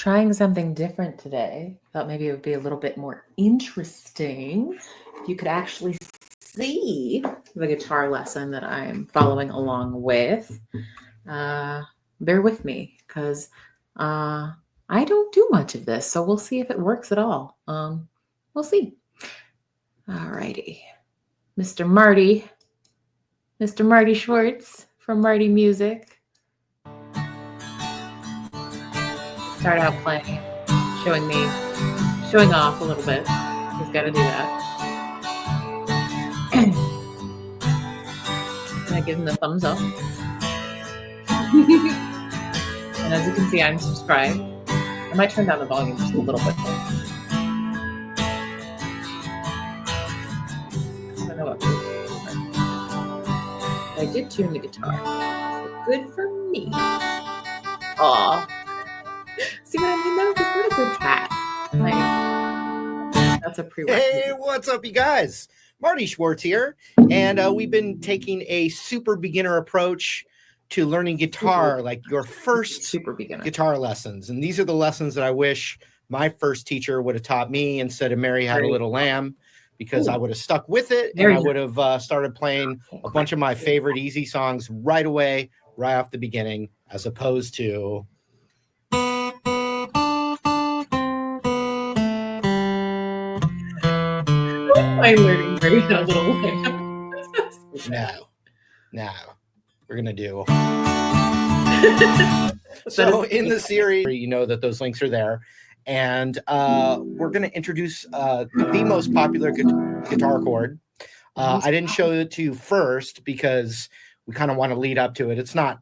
trying something different today. Thought maybe it would be a little bit more interesting if you could actually see the guitar lesson that I'm following along with. Bear with me because I don't do much of this, so we'll see if it works at all. We'll see. Alrighty. Mr. Marty Schwartz from Marty Music. Start out playing, showing off a little bit. He's got to do that. Can I give him the thumbs up? And as you can see, I'm subscribed. I might turn down the volume just a little bit. I don't know what I did tune the guitar. So good for me. Aw. See what I mean though? What a good cat. That's a prerequisite. Hey, what's up, you guys? Marty Schwartz here, and we've been taking a super beginner approach to learning guitar, like your first super beginner guitar lessons. And these are the lessons that I wish my first teacher would have taught me instead of Mary Had a Little Lamb, because I would have stuck with it and I would have started playing a bunch of my favorite easy songs right away, right off the beginning, as opposed to... I'm learning Mary Had a Little Lamb. No. We're going to do... So in the series, you know that those links are there. And we're going to introduce the most popular guitar chord. I didn't show it to you first because we kind of want to lead up to it. It's not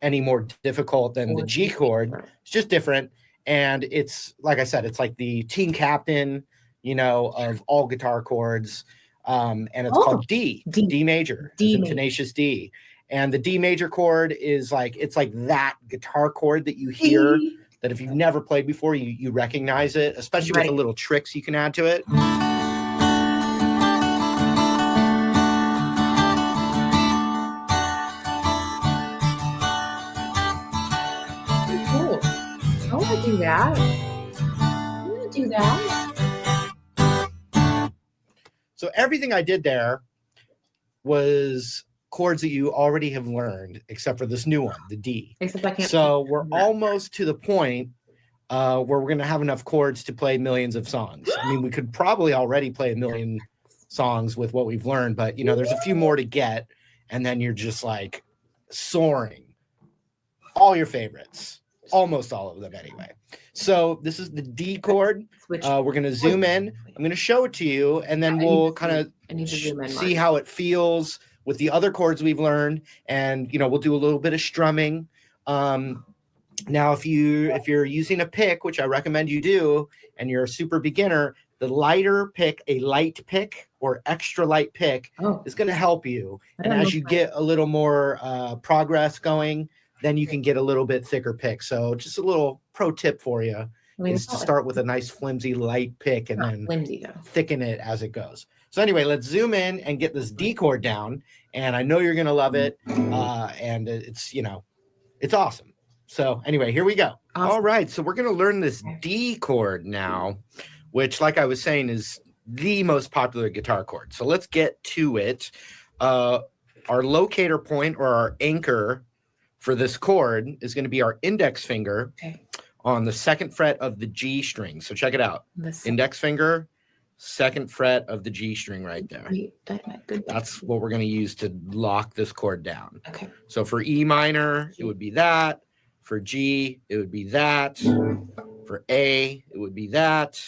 any more difficult than the G chord. It's just different. And it's, like I said, it's like the team captain, you know, of all guitar chords. And it's called D major, tenacious D. And the D major chord is like, it's like that guitar chord that you hear that if you've never played before, you recognize it, especially with the little tricks you can add to it. Cool. I want to do that. I want to do that. So everything I did there was chords that you already have learned, except for this new one, the D. Except I can't. So we're almost to the point where we're going to have enough chords to play millions of songs. I mean, we could probably already play a million songs with what we've learned, but you know, there's a few more to get, and then you're just like soaring. All your favorites, almost all of them anyway. So this is the D chord. We're going to zoom in. I'm going to show it to you, and then we'll kind of see how it feels with the other chords we've learned, and you know, we'll do a little bit of strumming. Now, if you're using a pick, which I recommend you do, and you're a super beginner, the lighter pick, a light pick or extra light pick is going to help you. And as you get a little more progress going, then you can get a little bit thicker pick. So just a little pro tip for you is to start with a nice flimsy light pick and then thicken it as it goes. So anyway, let's zoom in and get this D chord down. And I know you're going to love it. And it's, you know, it's awesome. So anyway, here we go. Awesome. All right. So we're going to learn this D chord now, which, like I was saying, is the most popular guitar chord. So let's get to it. Our locator point, or our anchor for this chord, is going to be our index finger on the second fret of the G string. So check it out. Index finger, second fret of the G string right there. That's what we're going to use to lock this chord down. Okay. So for E minor, it would be that. For G, it would be that. For A, it would be that.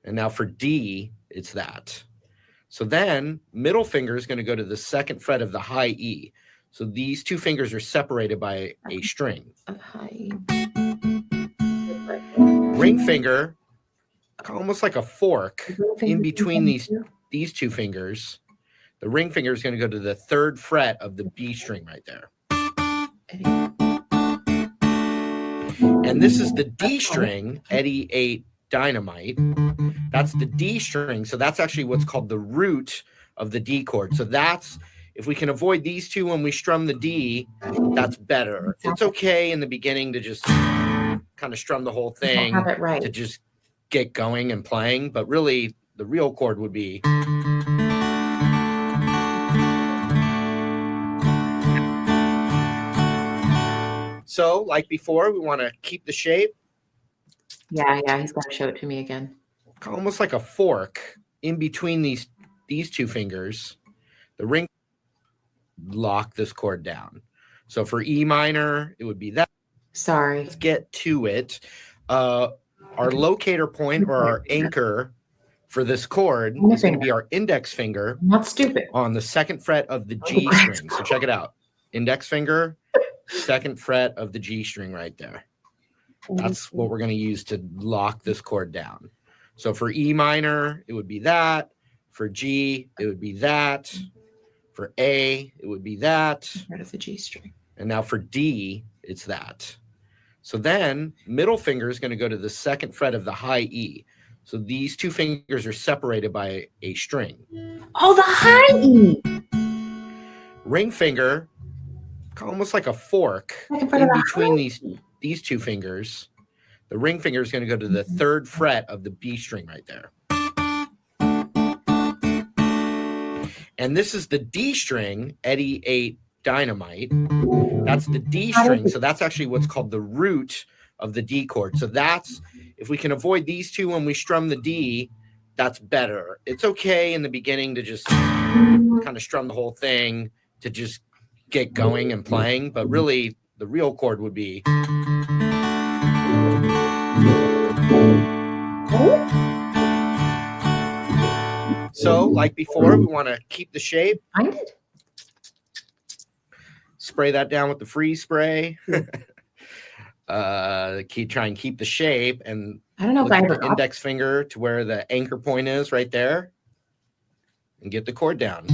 And now for D, it's that. So then middle finger is going to go to the second fret of the high E. So these two fingers are separated by a string. Ring finger, almost like a fork in between these two fingers. The ring finger is going to go to the third fret of the B string right there. And this is the D string, Eddie 8 Dynamite. That's the D string. So that's actually what's called the root of the D chord. So that's, if we can avoid these two when we strum the D, that's better. It's okay in the beginning to just kind of strum the whole I don't thing have it right. to just get going and playing, but really the real chord would be. So like before, we want to keep the shape. Yeah, he's got to show it to me again. Almost like a fork in between these two fingers. The ring, lock this chord down. So for E minor, it would be that. Sorry. Let's get to it. Our locator point or our anchor for this chord is going to be our index finger. I'm not stupid. On the second fret of the G string. So check it out. Index finger, second fret of the G string right there. That's what we're going to use to lock this chord down. So for E minor, it would be that. For G, it would be that. For A, it would be that. Right of the G string. And now for D, it's that. So then middle finger is going to go to the second fret of the high E. So these two fingers are separated by a string. Oh, the high E. Ring finger, almost like a fork in between these two fingers. The ring finger is going to go to the third fret of the B string right there. And this is the D string, Eddie 8 Dynamite. That's the D string. So that's actually what's called the root of the D chord. So that's, if we can avoid these two when we strum the D, that's better. It's okay in the beginning to just kind of strum the whole thing to just get going and playing, but really the real chord would be. So like before, we want to keep the shape. Find it. Spray that down with the freeze spray. Try and keep the shape, and I don't know if I look ever at the index finger to where the anchor point is right there, and get the chord down.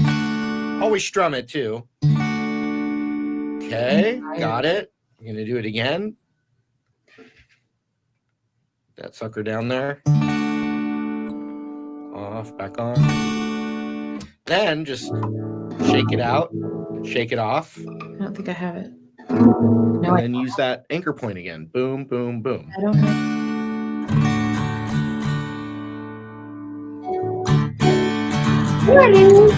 Always strum it too. Okay, got it. I'm gonna do it again. That sucker down there. Off, back on. Then just shake it out, shake it off. I don't think I have it. No, and then use that anchor point again. Boom, boom, boom. I don't have it. Morning.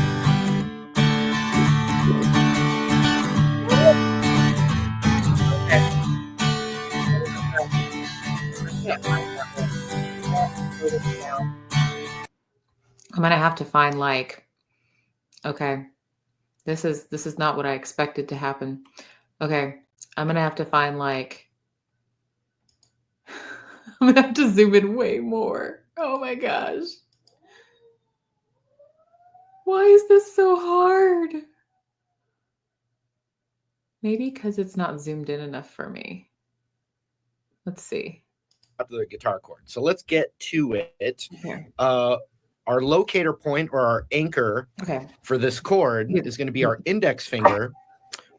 I'm gonna have to find okay, this is not what I expected to happen. Okay, I'm gonna have to find I'm gonna have to zoom in way more. Oh my gosh. Why is this so hard? Maybe because it's not zoomed in enough for me. Let's see. The guitar chord. So let's get to it. Okay. Our locator point or our anchor for this chord is going to be our index finger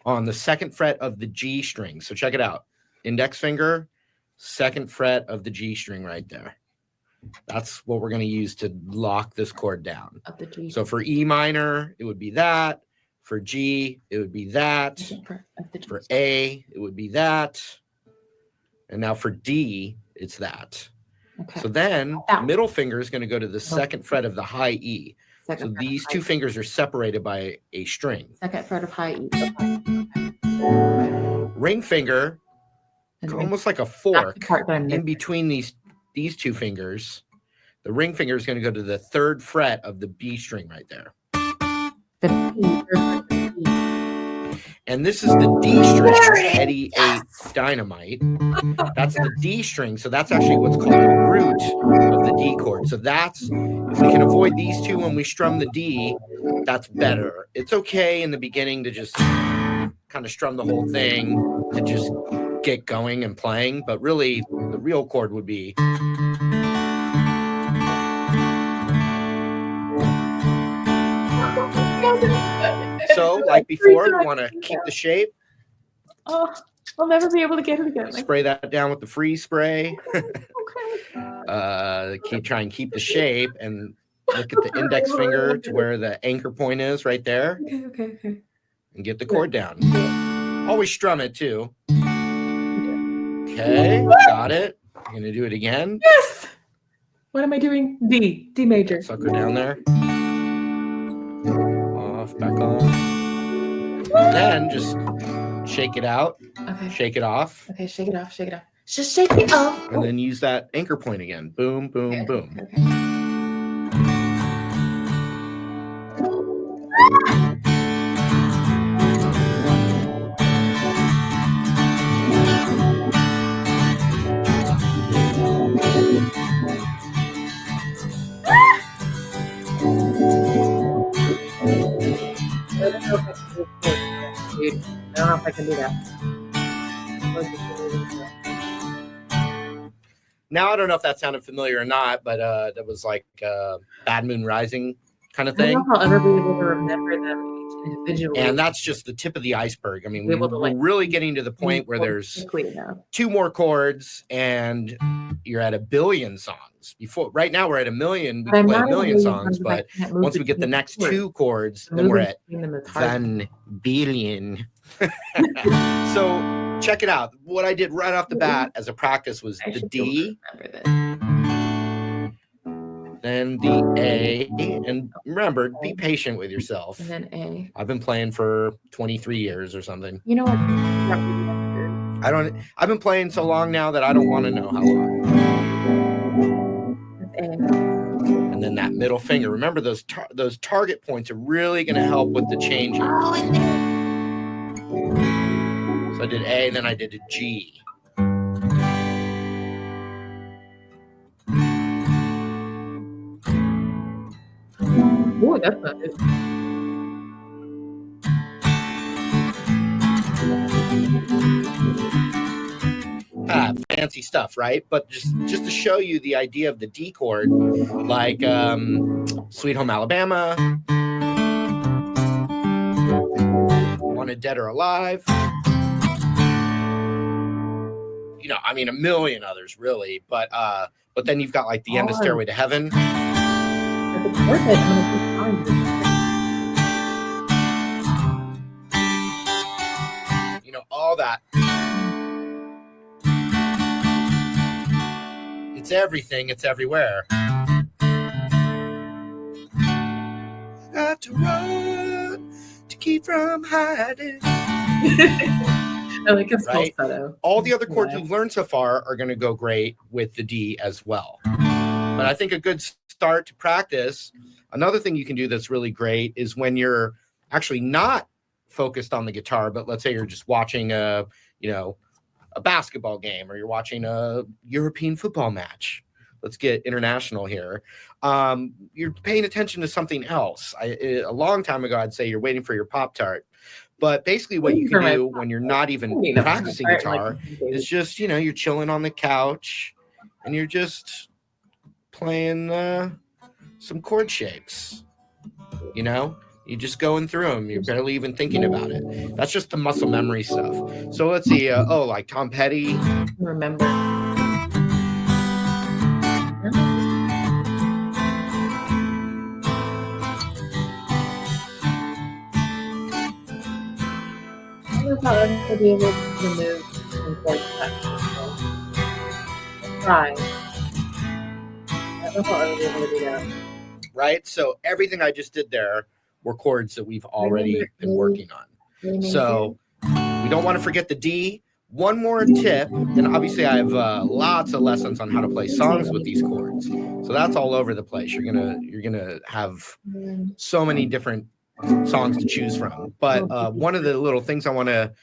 on the second fret of the G string. So check it out. Index finger, second fret of the G string right there. That's what we're going to use to lock this chord down. So for E minor, it would be that. For G, it would be that. For A, it would be that. And now for D, it's that. Okay. So then middle finger is going to go to the second fret of the high E. So these two fingers are separated by a string. Second fret of high E. Ring finger, almost like a fork in between these two fingers. The ring finger is going to go to the third fret of the B string right there. And this is the D string, Eddie 8 Dynamite. That's the D string. So that's actually what's called the root of the D chord. So that's, if we can avoid these two when we strum the D, that's better. It's okay in the beginning to just kind of strum the whole thing to just get going and playing, but really the real chord would be. So, like before, we want to keep the shape. Oh, I'll never be able to get it again. Spray that down with the freeze spray. Try and keep the shape, and look at the index finger to where the anchor point is right there. And get the chord down. Always strum it too. Okay, got it. I'm gonna do it again. Yes. What am I doing? D major. Sucker down there. Off, back on. Then just shake it out. Okay. Shake it off. Okay, shake it off. Shake it off. Just shake it off. And then use that anchor point again. Boom, boom, Okay, boom. okay. I don't know if I can do that. Now I don't know if that sounded familiar or not, but that was like Bad Moon Rising kind of I don't thing. know if I'll ever be able to remember them each individually. And that's just the tip of the iceberg. I mean, Be able to, we're like, really getting to the point where there's quickly enough. 2 more chords and you're at 1 billion songs. Before right now we're at 1 million. We But I'm play not 1 million songs, because I but can't move once we get the between next chords. 2 chords, then Moving we're at between them is hard. 1 billion. So check it out. What I did right off the bat as a practice was I the should be able to D, remember this. then the A, and remember, be patient with yourself. And then A. I've been playing for 23 years or something. You know what? I've been playing so long now that I don't want to know how long. That's A. And then that middle finger. Remember, those target points are really going to help with the changing. Oh, it's A. So I did A, then I did a G. Ooh, that's not good. Fancy stuff, right? But just to show you the idea of the D chord, like Sweet Home Alabama, Wanted Dead or Alive. You know, I mean, 1 million others really, but then you've got like the end of Stairway to Heaven. If it's worth it, I'm gonna keep trying. You know, all that. It's everything, it's everywhere. Got to run to keep from hiding. I like his Right? falsetto. All the other chords Yeah. we've learned so far are going to go great with the D as well. But I think a good start to practice, another thing you can do that's really great is when you're actually not focused on the guitar, but let's say you're just watching a basketball game or you're watching a European football match. Let's get international here. You're paying attention to something else. A long time ago, I'd say you're waiting for your Pop-Tart. But basically what you can do when you're not even practicing guitar is just, you're chilling on the couch and you're just playing some chord shapes. You're just going through them. You're barely even thinking about it. That's just the muscle memory stuff. So let's see. Like Tom Petty. Remember. I don't know if I'll ever be able to remove some chords that try. I don't know if I'll ever be able to do that. Right? So everything I just did there were chords that we've already been working on. So we don't want to forget the D. One more tip, and obviously I have lots of lessons on how to play songs with these chords. So that's all over the place. You're gonna have so many different songs to choose from. But one of the little things I want to,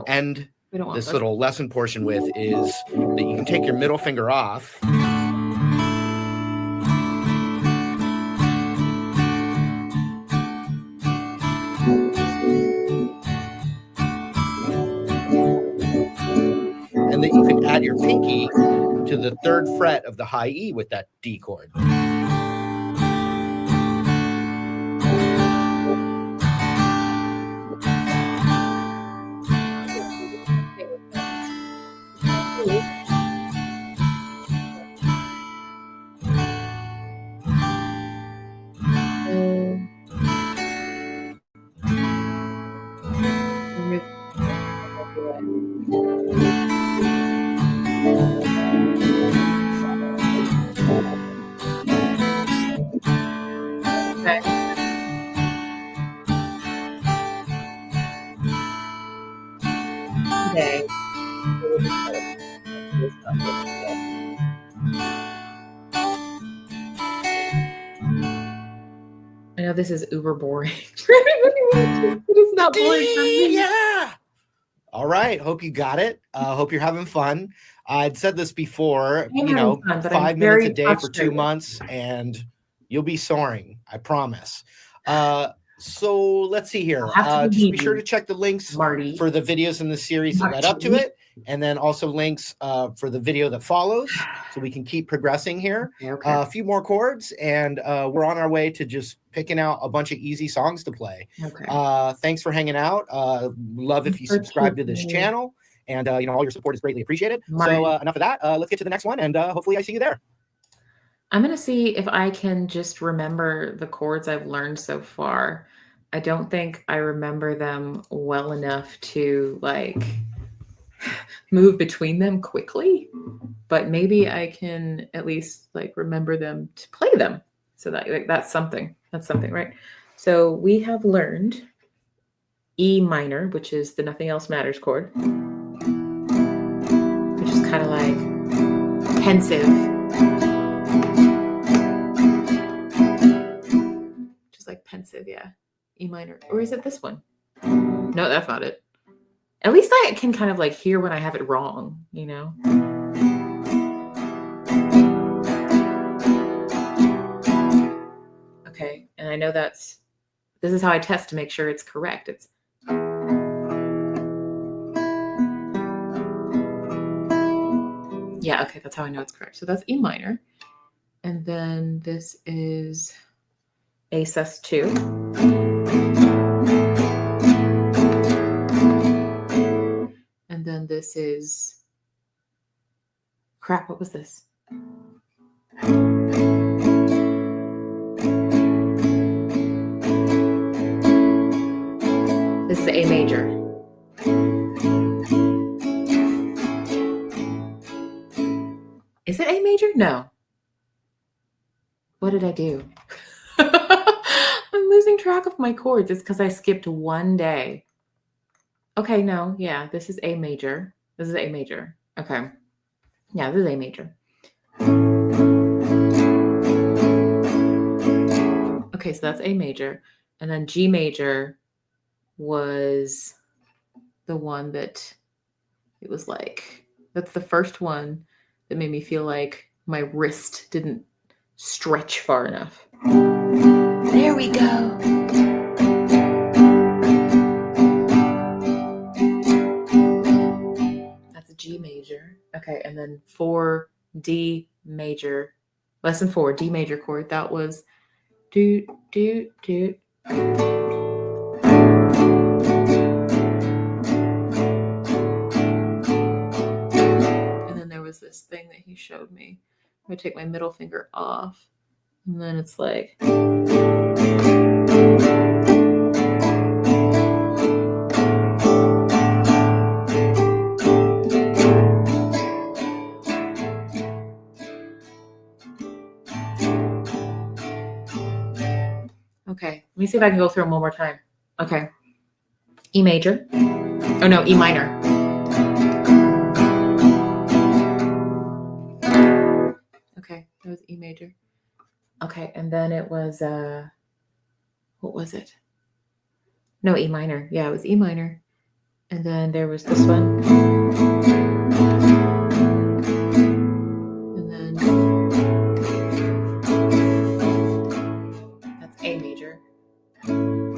end this little lesson portion with is that you can take your middle finger off. And that you can add your pinky to the 3rd fret of the high E with that D chord. today. We'll just start this stuff a little bit. I know this is uber boring for everybody watching, but it's not boring for me. Yeah. All right. Hope you got it. Hope you're having fun. I'd said this before, I'm having fun, but I'm 5 minutes very a day for 2 frustrated. months and you'll be soaring. I promise. So let's see here. I'll have to Just be believe sure you, to check the links Marty. for the videos in the series that led up to Marty. it. And then also links for the video that follows so we can keep progressing here. Okay. A few more chords and we're on our way to just picking out a bunch of easy songs to play. Okay. Thanks for hanging out. Love if you subscribe to this channel. And all your support is greatly appreciated. Marty. So enough of that. Let's get to the next one, and hopefully I see you there. I'm going to see if I can just remember the chords I've learned so far. I don't think I remember them well enough to like move between them quickly, but maybe I can at least like remember them to play them. So that like, that's something, right? So we have learned E minor, which is the nothing else matters chord, which is kind of like pensive. Just like pensive, yeah. E minor. Or is it this one? No, that's not it. At least I can kind of like hear when I have it wrong, you know? Okay, and I know this is how I test to make sure it's correct. It's yeah, okay, that's how I know it's correct. So that's E minor. And then this is A sus2. And then this is crap, what was this? This is A major. Is it A major? No. What did I do? I'm losing track of my chords. It's because I skipped one day. Okay, no, yeah, this is A major. This is A major. Okay. Yeah, this is A major. Okay, so that's A major. And then G major was the one that it was like, that's the first one that made me feel like my wrist didn't stretch far enough. There we go. That's a G major. Okay, and then 4 D major. Lesson 4, D major chord. That was do, do, do. And then there was this thing that he showed me. I'm going to take my middle finger off. And then it's like. Okay, let me see if I can go through them one more time. Okay. E major. Oh no, E minor. Okay, that was E major. Okay, and then it was what was it? No, E minor. Yeah, it was E minor. And then there was this one. And then that's A major. And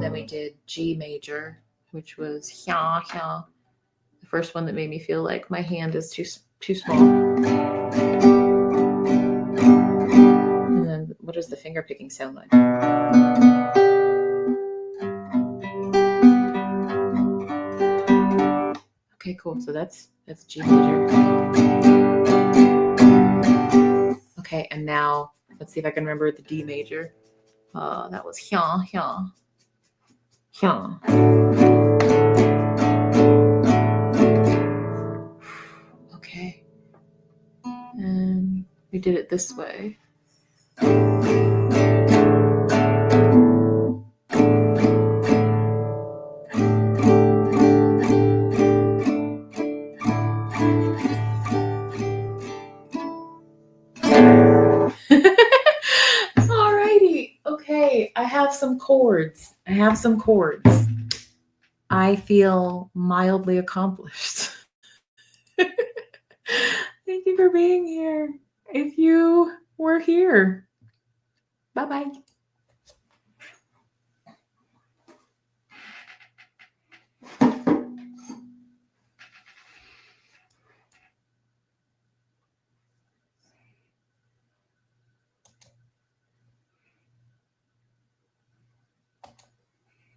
then we did G major, which was hya hya. The first one that made me feel like my hand is too small. And then what does the finger picking sound like? Okay, cool. So that's G major. Okay, and now let's see if I can remember the D major. That was hya hya hya. Okay, and we did it this way. some chords. I feel mildly accomplished. Thank you for being here. If you were here, bye-bye.